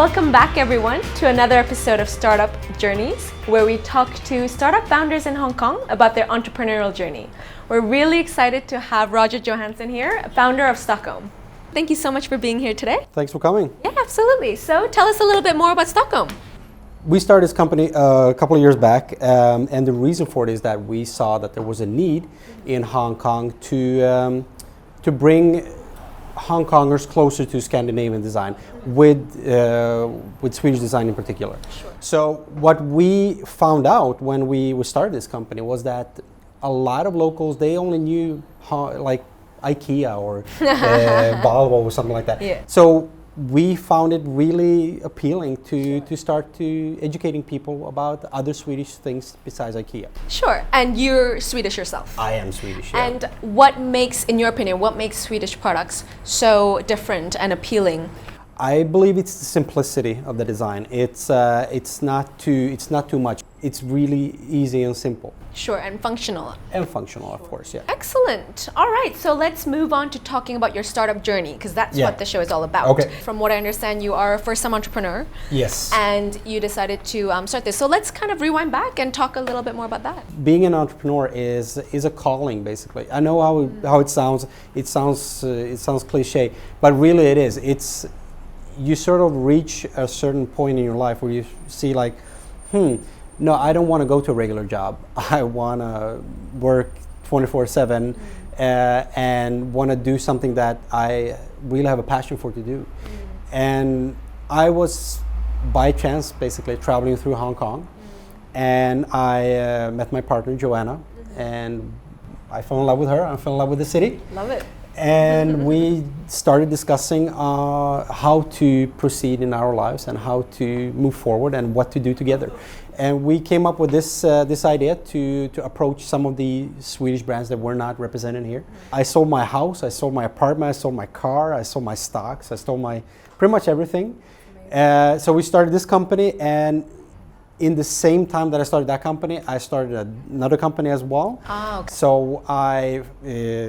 welcome back everyone to another episode of Startup Journeys, where we talk to startup founders in Hong Kong about their entrepreneurial journey. We're really excited to have Roger Johansson here, founder of Stockholm. Thank you so much for being here today. Thanks for coming. Yeah, absolutely. So tell us a little bit more about Stockholm. We started this company a couple of years back, and the reason for it is that we saw that there was a need in Hong Kong to bring Hong Kongers closer to Scandinavian design, with Swedish design in particular. Sure. So what we found out when we started this company was that a lot of locals, they only knew like IKEA or Volvo or something like that. Yeah. So we found it really appealing to start to educating people about other Swedish things besides IKEA. Sure, and you're Swedish yourself. I am Swedish, yeah. And what makes, in your opinion, what makes Swedish products so different and appealing? I believe it's the simplicity of the design. It's not too much. It's really easy and simple. Sure, and functional. And functional, of course, yeah. Excellent. All right, so let's move on to talking about your startup journey, because that's what the show is all about. Okay. From what I understand, you are a first-time entrepreneur. Yes. And you decided to start this. So let's kind of rewind back and talk a little bit more about that. Being an entrepreneur is a calling, basically. I know how it sounds. It sounds cliche, but really it is. You sort of reach a certain point in your life where you see like, no, I don't want to go to a regular job. I want to work 24/7 and want to do something that I really have a passion for to do. And I was, by chance, basically traveling through Hong Kong, and I met my partner, Joanna, and I fell in love with her. I fell in love with the city. Love it. And we started discussing how to proceed in our lives and how to move forward and what to do together. And we came up with this idea to approach some of the Swedish brands that were not represented here. I sold my house, I sold my apartment, I sold my car, I sold my stocks, I sold pretty much everything. So we started this company, and in the same time that I started that company, I started another company as well. Ah, okay. So I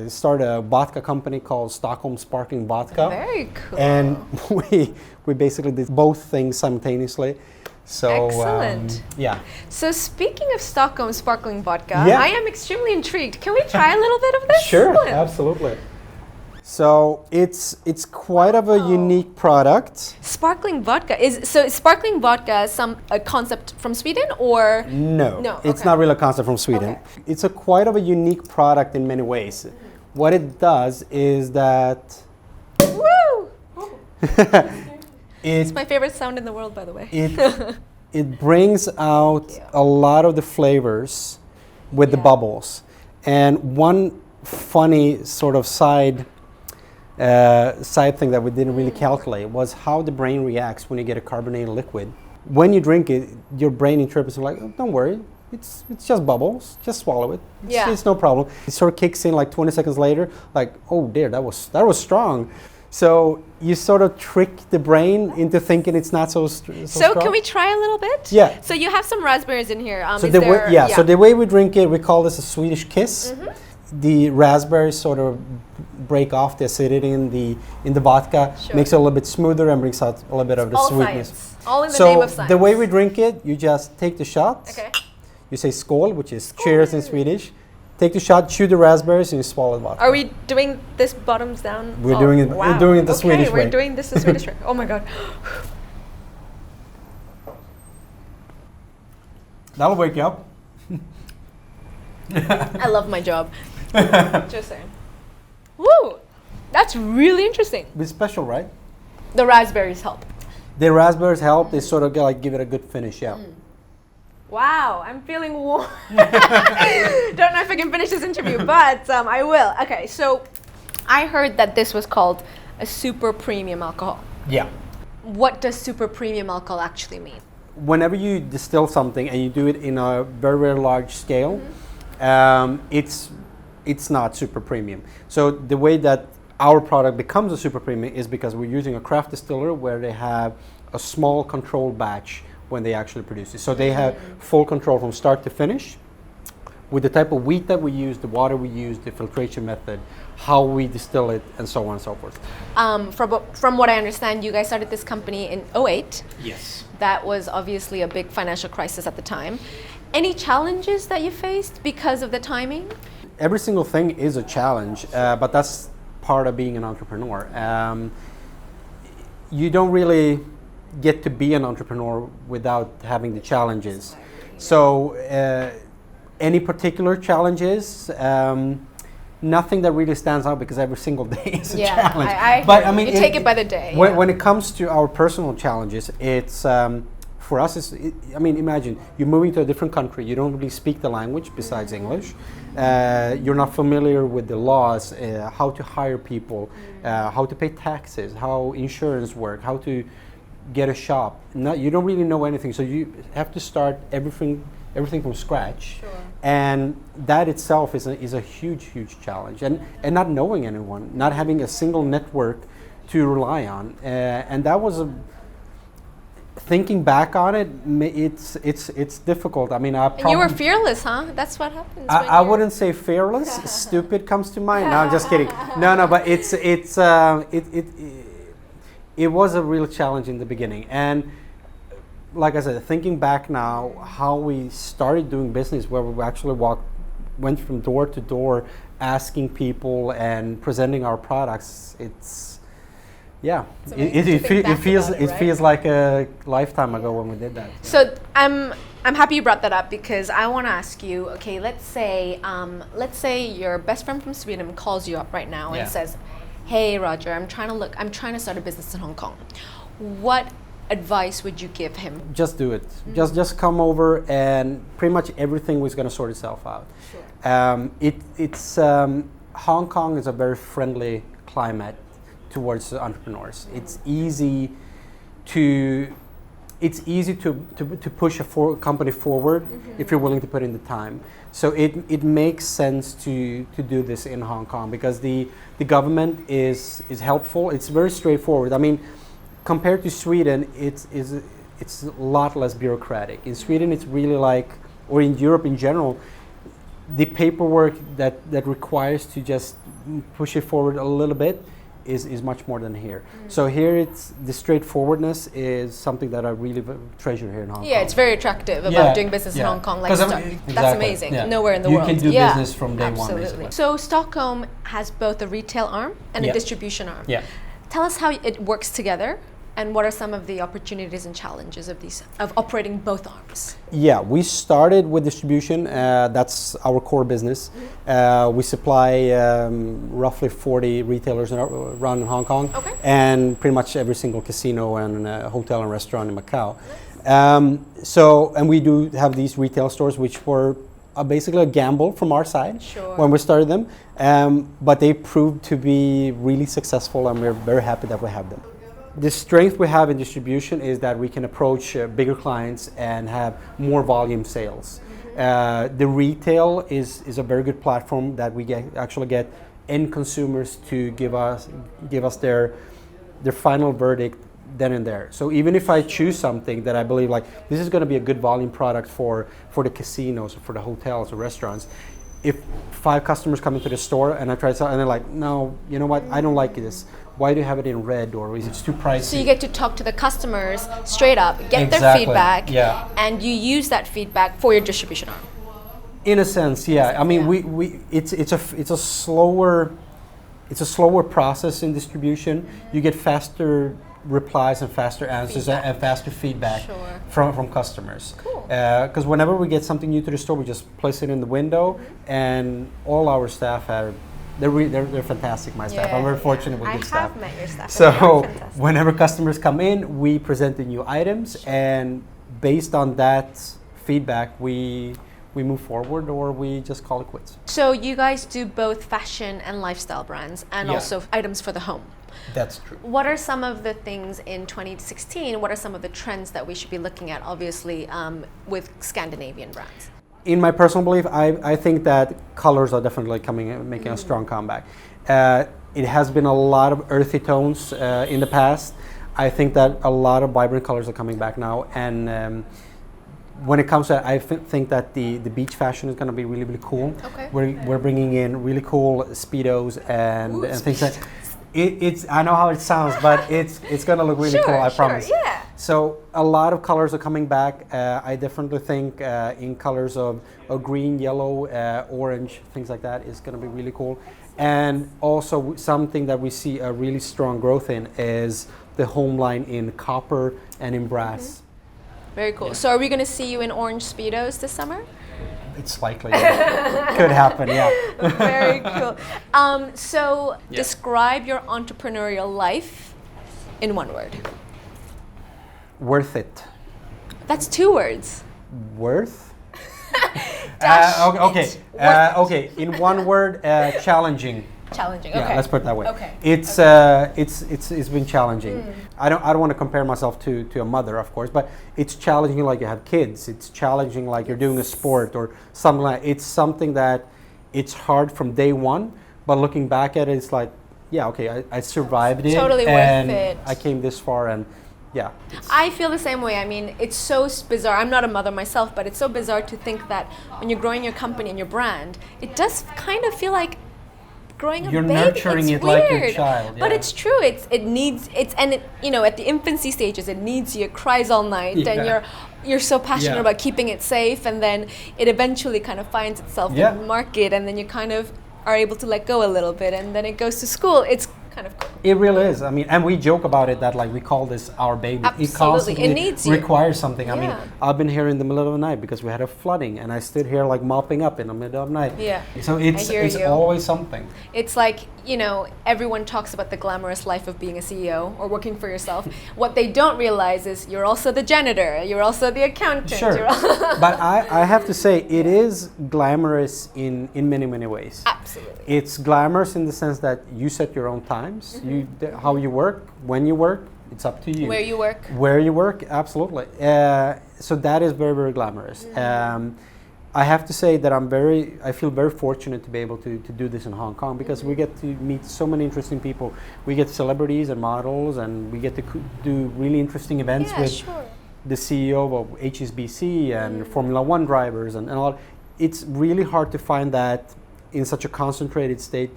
started a vodka company called Stockholm Sparkling Vodka. Very cool. And we basically did both things simultaneously. So excellent. Yeah. So speaking of Stockholm Sparkling Vodka, I am extremely intrigued. Can we try a little bit of this? Sure, absolutely. So it's quite of a unique product. Sparkling vodka is sparkling vodka a concept from Sweden or no? It's not really a concept from Sweden. Okay. It's quite of a unique product in many ways. What it does is that it's my favorite sound in the world, by the way. It brings out a lot of the flavors with the bubbles. And one funny sort of side thing that we didn't really calculate was how the brain reacts when you get a carbonated liquid. When you drink it, your brain interprets like, oh, don't worry, it's just bubbles, just swallow it. It's no problem. It sort of kicks in like 20 seconds later, like, oh dear, that was strong. So you sort of trick the brain into thinking it's not so strong. So can we try a little bit? Yeah. So you have some raspberries in here. So the way we drink it, we call this a Swedish kiss. The raspberries sort of break off the acidity in the vodka, makes it a little bit smoother and brings out a little bit of the sweetness. Science. All in the name of science. So the way we drink it, you just take the shot. Okay. You say skål, which is cheers in Swedish. Take the shot, chew the raspberries, and you swallow the vodka. Are we doing this bottoms down? We're doing it. We're doing it the Swedish way. We're doing this the Swedish way. Oh my god. That'll wake you up. I love my job. Just saying. Woo! That's really interesting. It's special, right? The raspberries help. The raspberries help. They sort of like give it a good finish, yeah. Wow, I'm feeling warm. Don't know if I can finish this interview, but I will. Okay, so I heard that this was called a super premium alcohol. Yeah. What does super premium alcohol actually mean? Whenever you distill something and you do it in a very, very large scale, it's not super premium. So the way that our product becomes a super premium is because we're using a craft distiller where they have a small controlled batch when they actually produce it. So they have full control from start to finish with the type of wheat that we use, the water we use, the filtration method, how we distill it, and so on and so forth. From what I understand, you guys started this company in '08. Yes. That was obviously a big financial crisis at the time. Any challenges that you faced because of the timing? Every single thing is a challenge, but that's part of being an entrepreneur. You don't really get to be an entrepreneur without having the challenges. So any particular challenges, nothing that really stands out because every single day is a challenge. But I mean, you take it by the day. When it comes to our personal challenges, it's for us. Imagine you're moving to a different country. You don't really speak the language besides English. You're not familiar with the laws, how to hire people, how to pay taxes, how insurance work, how to get a shop. You don't really know anything, so you have to start everything from scratch. Sure. And that itself is a huge challenge. And not knowing anyone, not having a single network to rely on, and that was thinking back on it, it's difficult. I mean, you were fearless, huh? That's what happens. I wouldn't say fearless. Stupid comes to mind. No, I'm just kidding. No, but it was a real challenge in the beginning. And like I said, thinking back now, how we started doing business, where we actually went from door to door, asking people and presenting our products. It feels like a lifetime ago when we did that. So I'm happy you brought that up, because I want to ask you. Okay, let's say your best friend from Sweden calls you up right now and says, "Hey, Roger, I'm trying to start a business in Hong Kong. What advice would you give him?" Just do it. Mm-hmm. Just come over, and pretty much everything was going to sort itself out. Sure. Hong Kong is a very friendly climate towards entrepreneurs. It's easy to push a company forward if you're willing to put in the time. So it makes sense to do this in Hong Kong, because the government is helpful. It's very straightforward. I mean, compared to Sweden, it's a lot less bureaucratic. In Sweden, it's really like, or in Europe in general, the paperwork that requires to just push it forward a little bit is much more than here. So here, it's the straightforwardness is something that I really treasure here in Hong Kong. Yeah, it's very attractive about doing business in Hong Kong. That's amazing. Yeah. Nowhere in the world. You can do business from day one, basically. So Stockholm has both a retail arm and a distribution arm. Yeah. Tell us how it works together, and what are some of the opportunities and challenges of operating both arms? Yeah, we started with distribution. That's our core business. We supply roughly 40 retailers around in Hong Kong, and pretty much every single casino and hotel and restaurant in Macau. And we do have these retail stores, which were basically a gamble from our side when we started them, but they proved to be really successful, and we're very happy that we have them. The strength we have in distribution is that we can approach bigger clients and have more volume sales. The retail is a very good platform that we actually get end consumers to give us their final verdict then and there. So even if I choose something that I believe like this is going to be a good volume product for the casinos, or for the hotels or restaurants, if 5 customers come into the store and I try to sell, and they're like, "No, you know what? I don't like this. Why do you have it in red, or is it too pricey?" So you get to talk to the customers straight up, get their feedback, and you use that feedback for your distribution arm. In a sense, yeah. I mean, it's a slower process in distribution. You get faster replies and faster answers and faster feedback from customers. Cool. Because whenever we get something new to the store, we just place it in the window, and all our staff are. They're fantastic, my staff. I'm very fortunate with good staff. I have met your staff. So whenever customers come in, we present the new items, and based on that feedback, we move forward, or we just call it quits. So you guys do both fashion and lifestyle brands, and also items for the home. That's true. What are some of the things in 2016? What are some of the trends that we should be looking at, obviously, with Scandinavian brands? In my personal belief, I think that colors are definitely making a strong comeback. It has been a lot of earthy tones in the past. I think that a lot of vibrant colors are coming back now, and when it comes to, I think that the beach fashion is going to be really, really cool. Okay. We're bringing in really cool speedos and things like. It's I know how it sounds, but it's going to look really cool. I promise. Yeah. So a lot of colors are coming back. I definitely think in colors of green, yellow, orange, things like that is going to be really cool. And also something that we see a really strong growth in is the home line in copper and in brass. Very cool. So are we going to see you in orange Speedos this summer? It's likely. Could happen, yeah. Very cool. So describe your entrepreneurial life in one word. Worth it. That's 2 words. Worth? Okay. Okay. In one word, challenging. Challenging. Yeah, Okay. let's put it that way. Okay. It's been challenging. I don't want to compare myself to a mother, of course, but it's challenging like you have kids. It's challenging like you're doing a sport or something like. It's something that it's hard from day one, but looking back at it, it's like, yeah, okay, I survived it. Totally and worth it. I came this far, and yeah. I feel the same way. I mean, it's so bizarre. I'm not a mother myself, but it's so bizarre to think that when you're growing your company and your brand, it does kind of feel like growing a You're baby. nurturing it's it weird. like your child. But yeah. it's true. At the infancy stages, it needs you. It cries all night, and you're so passionate about keeping it safe, and then it eventually kind of finds itself in the market, and then you kind of are able to let go a little bit, and then it goes to school. It's kind of cool. It really is. I mean, and we joke about it that like we call this our baby. Absolutely. It constantly It needs you. requires something. I mean, Yeah. I've been here in the middle of the night because we had a flooding, and I stood here like mopping up in the middle of the night. Yeah. So it's I hear you. always something. It's like, everyone talks about the glamorous life of being a CEO or working for yourself. What they don't realize is you're also the janitor, you're also the accountant. Sure. But I have to say it is glamorous in many, many ways. Absolutely. It's glamorous in the sense that you set your own times, how you work, when you work, it's up to you. Where you work. Where you work, absolutely. So that is very, very glamorous. I have to say that I feel very fortunate to be able to do this in Hong Kong because we get to meet so many interesting people. We get celebrities and models, and we get to do really interesting events with the CEO of HSBC and Formula One drivers and all. It's really hard to find that in such a concentrated state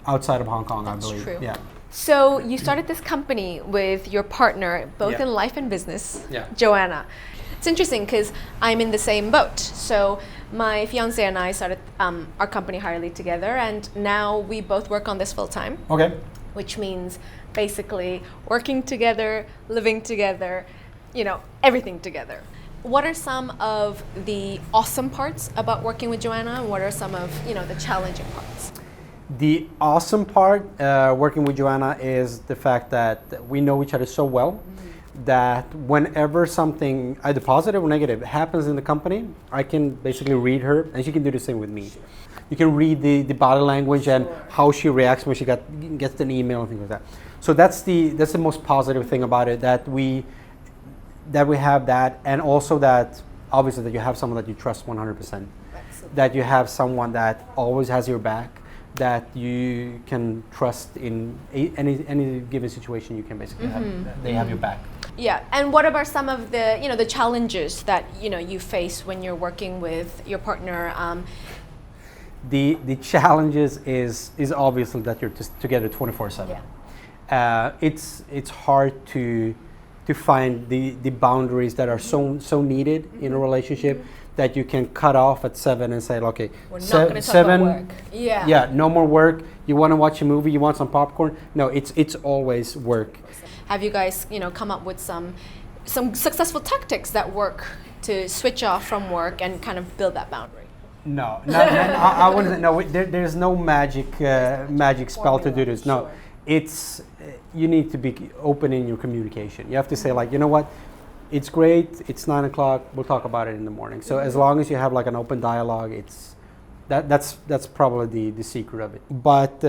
outside of Hong Kong, I believe. True. Yeah. So you started this company with your partner, both in life and business, Joanna. It's interesting because I'm in the same boat. So my fiance and I started our company Hirely together, and now we both work on this full time. Okay. Which means basically working together, living together, everything together. What are some of the awesome parts about working with Joanna, and what are some of the challenging parts? The awesome part working with Joanna is the fact that we know each other so well that whenever something, either positive or negative, happens in the company, I can basically read her, and she can do the same with me. You can read the body language and how she reacts when she gets an email and things like that. So that's the most positive thing about it, that we have that, and also that obviously that you have someone that you trust 100%. Absolutely. That you have someone that always has your back, that you can trust in any given situation. You can basically they have your back. Yeah, and what about some of the the challenges that you face when you're working with your partner? The challenges is obviously that you're just together 24/7. Yeah. It's hard to find the boundaries that are so needed in a relationship, that you can cut off at 7 and say, okay, we're not going to talk about work. Yeah, no more work. You want to watch a movie, you want some popcorn. No, it's always work. Have you guys, come up with some successful tactics that work to switch off from work and kind of build that boundary? No, I wouldn't say, no, there's no magic spell to do this. No, Sure. It's, you need to be open in your communication. You have to say like, you know what, it's great, it's 9 o'clock, we'll talk about it in the morning. So as long as you have like an open dialogue, that's probably the secret of it. But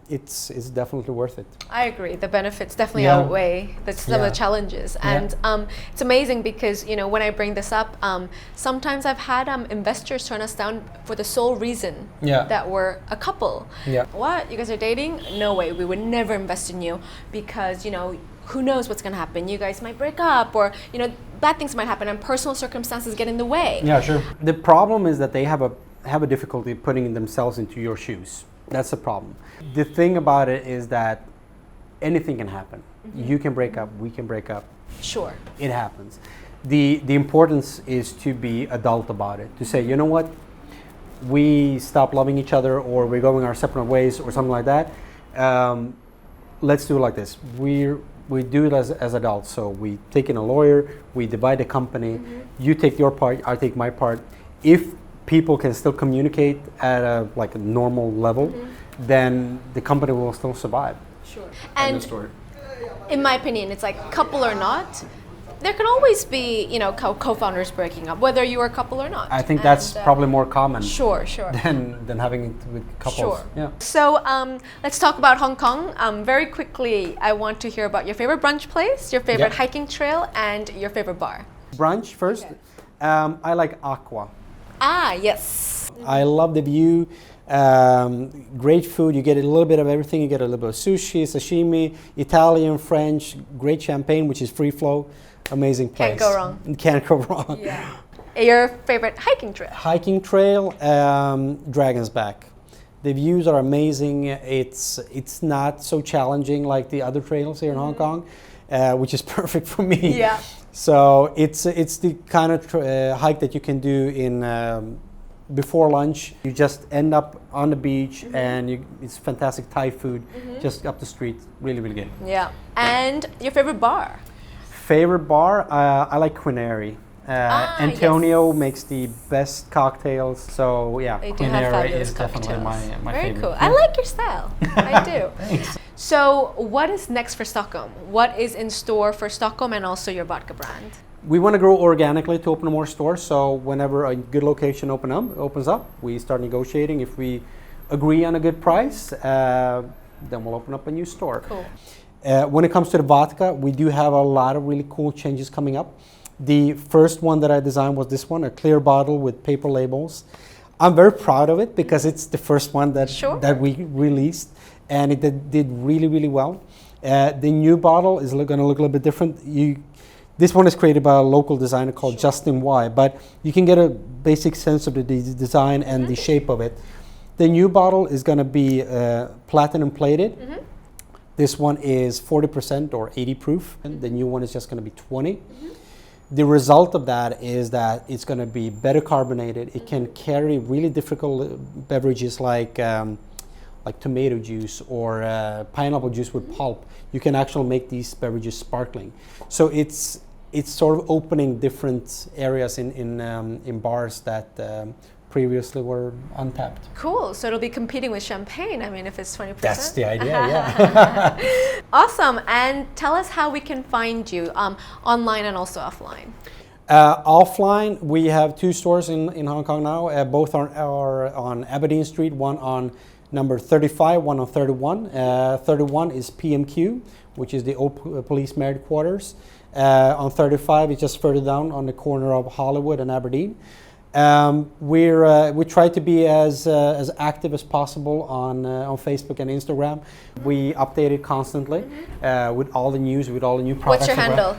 it's definitely worth it. I agree. The benefits definitely outweigh some of the challenges, and it's amazing because when I bring this up, sometimes I've had investors turn us down for the sole reason that we're a couple. Yeah. What? You guys are dating? No way. We would never invest in you because who knows what's going to happen? You guys might break up, or bad things might happen, and personal circumstances get in the way. Yeah, sure. The problem is that they have a difficulty putting themselves into your shoes. That's the problem. The thing about it is that anything can happen. You can break up, we can break up. Sure. It happens. The importance is to be adult about it. To say, you know what, we stop loving each other, or we're going our separate ways, or something like that. Let's do it like this. We do it as adults. So we take in a lawyer, we divide the company. You take your part, I take my part. If people can still communicate at a normal level, then the company will still survive. Sure. And in my opinion, it's like, couple or not, there can always be, co-founders breaking up, whether you are a couple or not. I think that's probably more common. Sure. Than having it with couples. Sure. Yeah. So let's talk about Hong Kong. Very quickly, I want to hear about your favorite brunch place, your favorite hiking trail, and your favorite bar. Brunch first. Okay. I like Aqua. Ah, yes. I love the view. Great food. You get a little bit of everything. You get a little bit of sushi, sashimi, Italian, French, great champagne, which is free flow. Amazing place. Can't go wrong. Can't go wrong. Yeah. Your favorite hiking trail? Hiking trail, Dragon's Back. The views are amazing. It's not so challenging like the other trails here in Hong Kong, which is perfect for me. Yeah. So it's the kind of hike that you can do in before lunch. You just end up on the beach, and it's fantastic Thai food just up the street. Really, really good. Yeah. And your favorite bar? Favorite bar? I like Quinary. Antonio makes the best cocktails, so yeah, Quinary is definitely my favorite. Very cool. I like your style. I do. Thanks. So what is next for Stockholm? What is in store for Stockholm and also your vodka brand? We want to grow organically to open more stores, so whenever a good location opens up, we start negotiating. If we agree on a good price, then we'll open up a new store. Cool. When it comes to the vodka, we do have a lot of really cool changes coming up. The first one that I designed was this one, a clear bottle with paper labels. I'm very proud of it because it's the first one that we released, and it did really, really well. The new bottle is going to look a little bit different. This one is created by a local designer called Justin Y, but you can get a basic sense of the design and the shape of it. The new bottle is going to be platinum plated. This one is 40% or 80 proof, and the new one is just going to be 20. The result of that is that it's going to be better carbonated. It can carry really difficult beverages like tomato juice or pineapple juice with pulp. You can actually make these beverages sparkling. So it's sort of opening different areas in bars that previously were untapped. Cool. So it'll be competing with champagne. I mean, if it's 20%. That's the idea, yeah. Awesome. And tell us how we can find you online and also offline. Offline, we have 2 stores in Hong Kong now. Both are on Aberdeen Street, one on number 35, one on 31. 31 is PMQ, which is the old police merit quarters. On 35, it's just further down on the corner of Hollywood and Aberdeen. We try to be as active as possible on Facebook and Instagram. We update it constantly with all the news, with all the new products. What's your handle?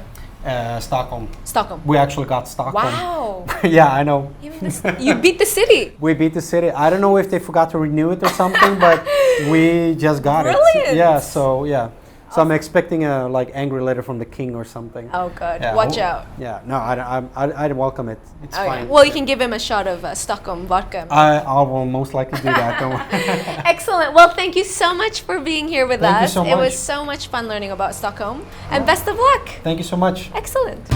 Stockholm. Stockholm. We actually got Stockholm. Wow. Yeah, I know. You beat the city. We beat the city. I don't know if they forgot to renew it or something, but we just got Brilliant. it. Yeah. So yeah. So I'm expecting a angry letter from the king or something. Oh, good. Yeah. Watch out. Yeah. No, I'd welcome it. It's fine. Well, you can give him a shot of Stockholm vodka. I will most likely do that. Don't worry. Excellent. Well, thank you so much for being here with us. Thank you so much. It was so much fun learning about Stockholm. And best of luck. Thank you so much. Excellent.